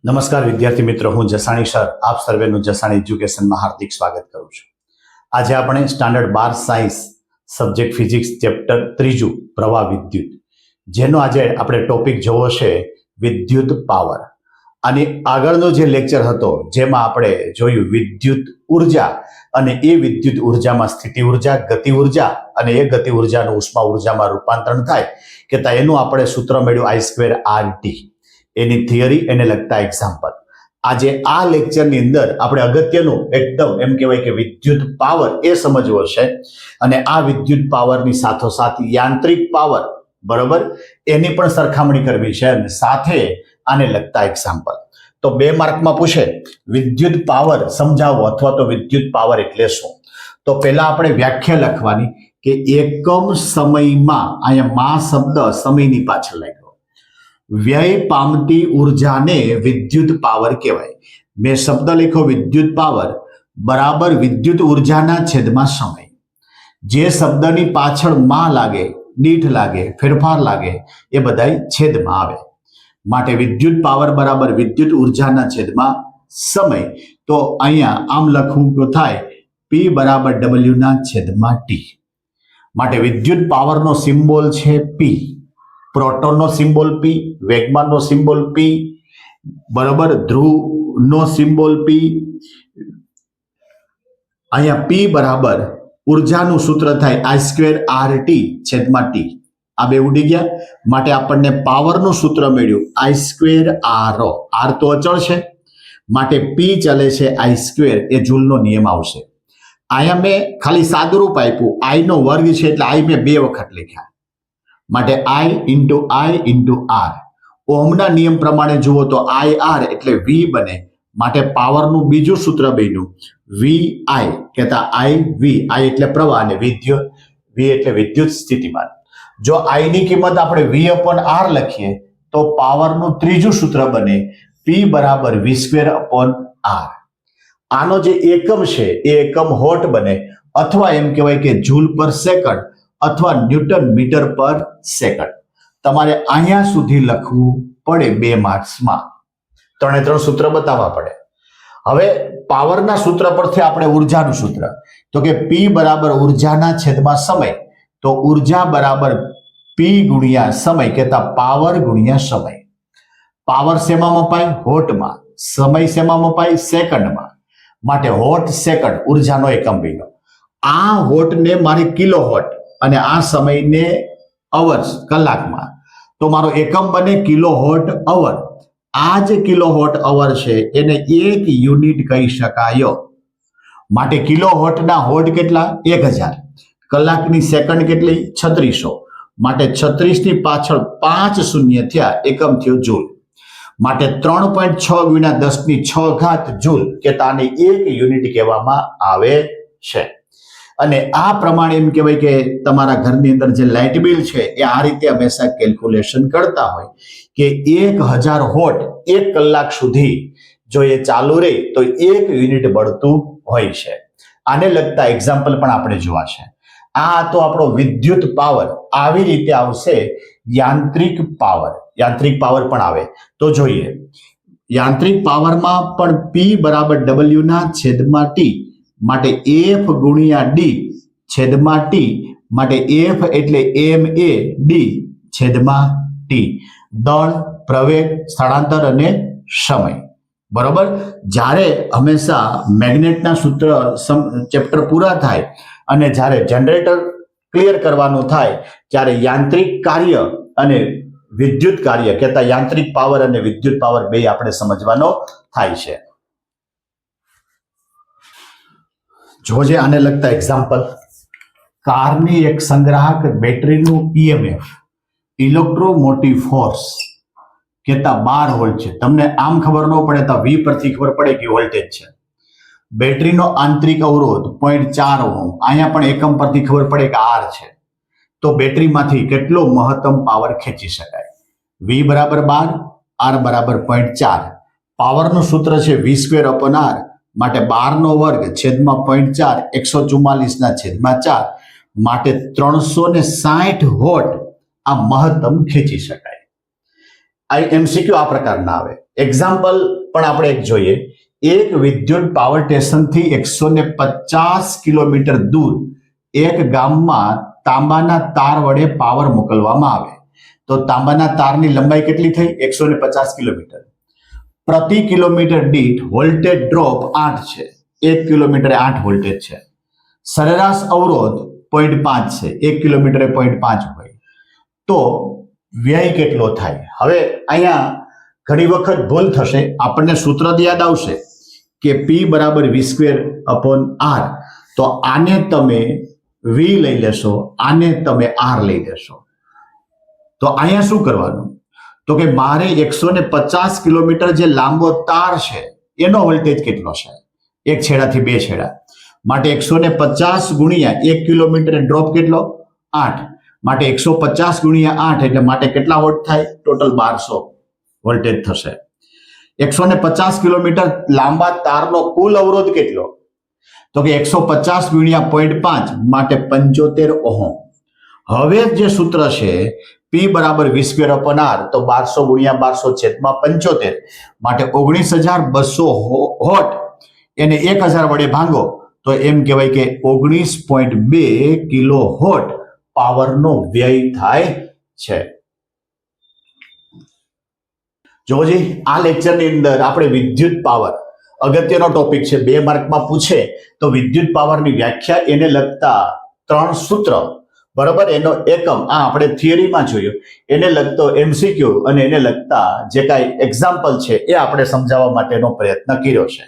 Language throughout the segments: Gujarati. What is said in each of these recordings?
નમસ્કાર વિદ્યાર્થી મિત્રો, હું જસાણી સર આપ સર્વેનું જસાણી એજ્યુકેશનમાં હાર્દિક સ્વાગત કરું છું. આજે આપણે standard 12 science subject physics chapter 3 પ્રવાહ વિદ્યુત, જેનો આજે આપણે ટોપિક જોવો છે વિદ્યુત પાવર. અને આગળનો જે લેક્ચર હતો જેમાં આપણે જોયું વિદ્યુત ઉર્જા અને એ વિદ્યુત ઉર્જામાં સ્થિતિ ઉર્જા, ગતિ ઉર્જા અને એ ગતિ ઉર્જાનું ઉષ્મા ઉર્જામાં રૂપાંતરણ થાય કે એનું આપણે સૂત્ર મળ્યું I²RT. એની થિયરી, એને લગતા એક્ઝામ્પલ. આજે આ લેક્ચરની અંદર આપણે અગત્યનું એકદમ એમ કહેવાય કે વિદ્યુત પાવર એ સમજવો છે. અને આ વિદ્યુત પાવરની સાથોસાથ યાંત્રિક પાવર, બરોબર, એની પણ સરખામણી કરવી છે અને સાથે આને લગતા એક્ઝામ્પલ. તો 2 માર્કમાં પૂછે વિદ્યુત પાવર સમજાવો અથવા તો વિદ્યુત પાવર એટલે શું. તો પહેલા આપણે વ્યાખ્યા લખવાની કે એકમ સમયમાં, અહીંયા મા શબ્દ સમયની પાછળ લાગ્યો, વ્યય પામતી ઉર્જાને વિદ્યુત પાવર કહેવાય. મેં શબ્દ લખ્યો વિદ્યુત પાવર બરાબર વિદ્યુત ઉર્જાના છેદમાં સમય. જે શબ્દની પાછળ માં લાગે, દીઠ લાગે, ફેરફાર લાગે, એ બધાય છેદમાં આવે. માટે વિદ્યુત પાવર બરાબર વિદ્યુત ઉર્જાના છેદમાં સમય. તો અહીંયા આમ લખવું તો થાય P બરાબર W ના છેદમાં T. માટે વિદ્યુત પાવરનો સિમ્બોલ છે P. પ્રોટોનનો સિમ્બોલ P, વેગમાનનો સિમ્બોલ P, બરાબર, ધ્રુવનો સિમ્બોલ P. અહીંયા P બરાબર ઉર્જાનું સૂત્ર થાય I²RT છેદમાં T. આ બે ઉડી ગયા. માટે આપણને પાવરનું સૂત્ર મળ્યું I²R. R તો અચળ છે, માટે P ચાલે છે I², એ જૂલનો નિયમ આવશે. અહીંયા મેં ખાલી સાદુરૂપ આપ્યું, I નો વર્ગ છે એટલે I મેં 2 વખત લખ્યા. માટે I × R. ઓહમના નિયમ પ્રમાણે જુઓ તો IR એટલે V બને. માટે પાવરનું બીજું સૂત્ર બન્યું VI, કહેતા IV. I એટલે પ્રવાહ અને વિદ્યુત, V એટલે વિદ્યુત સ્થિતિમાન. જો I ની કિંમત આપણે V/R લખીએ તો પાવરનું ત્રીજું સૂત્ર બને P બરાબર V²/R. આનો જે એકમ છે એ એકમ વોટ બને, અથવા એમ કહેવાય કે જૂલ પર સેકન્ડ અથવા ન્યૂટન મીટર પર સેકન્ડ. તમારે અહીંયા સુધી લખવું પડે 2 માર્ક્સમાં. 3 સૂત્ર બતાવવા પડે. હવે પાવરના સૂત્ર પરથી આપણે ઉર્જાનું સૂત્ર, તો કે P બરાબર ઉર્જાના છેદમાં સમય. તો ઉર્જા બરાબર P ગુણ્યા સમય, કહેતા પાવર ગુણ્યા સમય. પાવર શેમાં મપાય? વોટમાં. સમય શેમાં મપાય? સેકન્ડમાં. માટે વોટ સેકન્ડ ઉર્જાનો એકમ બન્યો. આ વોટને મારે કિલો વોટ અને આ સમયને અવર્સ, કલાકમાં. તો મારો એકમ બને કિલો વોટ અવર. આ જે કિલો વોટ અવર છે એને 1 યુનિટ કહી શકાય. માટે કિલો વોટના વોટ કેટલા? 1000. કલાકની સેકન્ડ કેટલી? 3600. માટે 36 ની પાછળ 5 શૂન્ય થયા, એકમ થયો જૂલ. માટે 3.6 × 10⁶ જૂલ, કે આને 1 યુનિટ કહેવામાં આવે છે. અને આ પ્રમાણે એમ કહેવાય કે તમારા ઘરની અંદર જે લાઇટ બિલ છે એ આ રીતે હંમેશા કેલ્ક્યુલેશન કરતા હોય કે 1000 વોટ 1 કલાક સુધી જો એ ચાલુ રહે તો 1 યુનિટ બળતું હોય છે. આને લગતા એક્ઝામ્પલ પણ આપણે જોવા છે. આ તો આપણો વિદ્યુત પાવર. આવી રીતે આવશે યાંત્રિક પાવર. યાંત્રિક પાવર પણ આવે તો જોઈએ. યાંત્રિક પાવરમાં પણ P બરાબર W ના છેદમાં T. માટે F ગુણ્યા D છેદમાં T. માટે F એટલે MA D છેદમાં T. દળ, પ્રવેગ, સ્થળાંતર અને સમય. બરોબર. જ્યારે હંમેશા મેગ્નેટના સૂત્ર ચેપ્ટર પૂરા થાય અને જ્યારે જનરેટર ક્લિયર કરવાનું થાય ત્યારે યાંત્રિક કાર્ય અને વિદ્યુત કાર્ય, કહેતા યાંત્રિક પાવર અને વિદ્યુત પાવર બે આપણે સમજવાનો થાય છે. જોજે આને લગતા એક્ઝામ્પલ. કારની એક સંગ્રાહક બેટરીનું EMF, ઇલેક્ટ્રોમોટિવ ફોર્સ, કહેતા 12 વોલ્ટ છે. તમને આમ ખબર ન પડે તો V પરથી ખબર પડે કે વોલ્ટેજ છે. બેટરીનો આંતરિક અવરોધ 0.4 ઓહમ, અહીંયા પણ એકમ પરથી ખબર પડે કે R છે. તો બેટરીમાંથી કેટલો મહત્તમ પાવર ખેંચી શકાય? V બરાબર 12, R બરાબર 0.4. પાવરનું સૂત્ર છે V²/R. માટે 12² છેદમાં 0.4, 144 ના છેદમાં 4. માટે 360 વોટ આ મહત્તમ ખેંચી શકાય. આ એમસીક્યુ આ પ્રકારના આવે. એક્ઝામ્પલ પણ આપણે એક જોઈએ. એક વિદ્યુત પાવર સ્ટેશનથી 150 કિલોમીટર દૂર એક ગામમાં તાંબાના તાર વડે પાવર મોકલવામાં આવે. તો તાંબાના તારની લંબાઈ કેટલી થઈ? 150 કિલોમીટર. પ્રતિ કિલોમીટર દીઠ વોલ્ટેજ ડ્રોપ 8 છે. 1 કિલોમીટરે 8 વોલ્ટેજ છે. સરેરાશ અવરોધ 0.5 છે. 1 કિલોમીટરે 0.5 હોય તો વ્યય કેટલો થાય? હવે અહીંયા ઘણી વખત ભૂલ થશે. આપણને સૂત્ર યાદ આવશે કે P બરાબર V²/R. તો આને તમે V લઈ લેશો, આને તમે R લઈ લેશો. તો અહીંયા શું કરવાનું? તો કે મારે 150 કિલોમીટર જે લાંબો તાર છે એનો વોલ્ટેજ કેટલો છે? એક છેડાથી બે છેડા માટે 150 ગુણ્યા 1 કિલોમીટર ડ્રોપ કેટલો? 8. માટે 150 ગુણ્યા 8 એટલે માટે કેટલા વોટ થાય? ટોટલ 1200 વોલ્ટેજ થશે. 150 કિલોમીટર લાંબા તારનો કુલ અવરોધ કેટલો? તો કે 150 ગુણ્યા 0.5 માટે 75 ઓહમ. હવે જે સૂત્ર છે P બરાબર V²/R, તો 1200 ગુણ્યા 1200 છેદમાં 75 માટે 19,200 વોટ. એને 1000 વડે ભાંગો તો એમ કહેવાય કે 19.2 કિલો વોટ પાવરનો વ્યય થાય છે. જોજી, આ લેક્ચરની અંદર આપણે વિદ્યુત પાવર, અગત્યનો ટોપિક છે, 2 માર્કમાં પૂછે તો વિદ્યુત પાવરની વ્યાખ્યા, એને લગતા 3 સૂત્ર, બરાબર, એનો એકમ આ આપણે થિયરીમાં જોયું, એને લગતો એમસીક્યુ અને એને લગતા જે કાંઈ એક્ઝામ્પલ છે એ આપણે સમજાવવા માટેનો પ્રયત્ન કર્યો છે.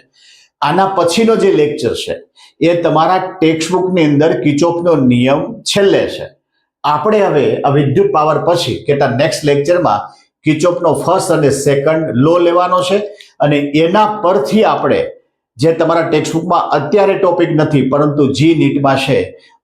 આના પછીનો જે લેક્ચર છે એ તમારા ટેક્સ્ટબુકની અંદર કિર્ચોફનો નિયમ છેલ્લે છે. આપણે હવે આ વિદ્યુત પાવર પછી કેટલા નેક્સ્ટ લેક્ચરમાં કિર્ચોફનો ફર્સ્ટ અને સેકન્ડ લો લેવાનો છે અને એના પરથી આપણે જે તમારા ટેક્સ્ટબુકમાં અત્યારે ટોપિક નથી પરંતુ જી નીટમાં છે,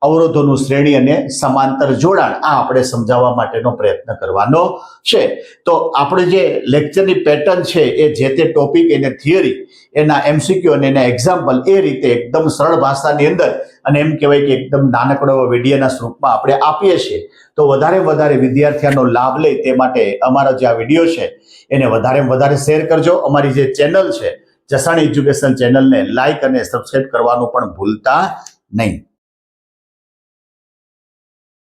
અવરોધોનું શ્રેણી અને સમાંતર જોડાણ, આ આપણે સમજાવવા માટેનો પ્રયત્ન કરવાનો છે. તો આપણે જે લેક્ચરની પેટર્ન છે એ જે તે ટોપિક, એને થિયરી, એના એમસીક્યુ અને એના એક્ઝામ્પલ એ રીતે એકદમ સરળ ભાષાની અંદર અને એમ કહેવાય કે એકદમ નાનકડો વિડીયોના સ્વરૂપમાં આપણે આપીએ છીએ. તો વધારે વિદ્યાર્થીઓનો લાભ લે તે માટે અમારો જે આ વિડીયો છે એને વધારે શેર કરજો. અમારી જે ચેનલ છે જસાણી એજ્યુકેશન ચેનલને લાઈક અને સબસ્ક્રાઇબ કરવાનું પણ ભૂલતા નહીં.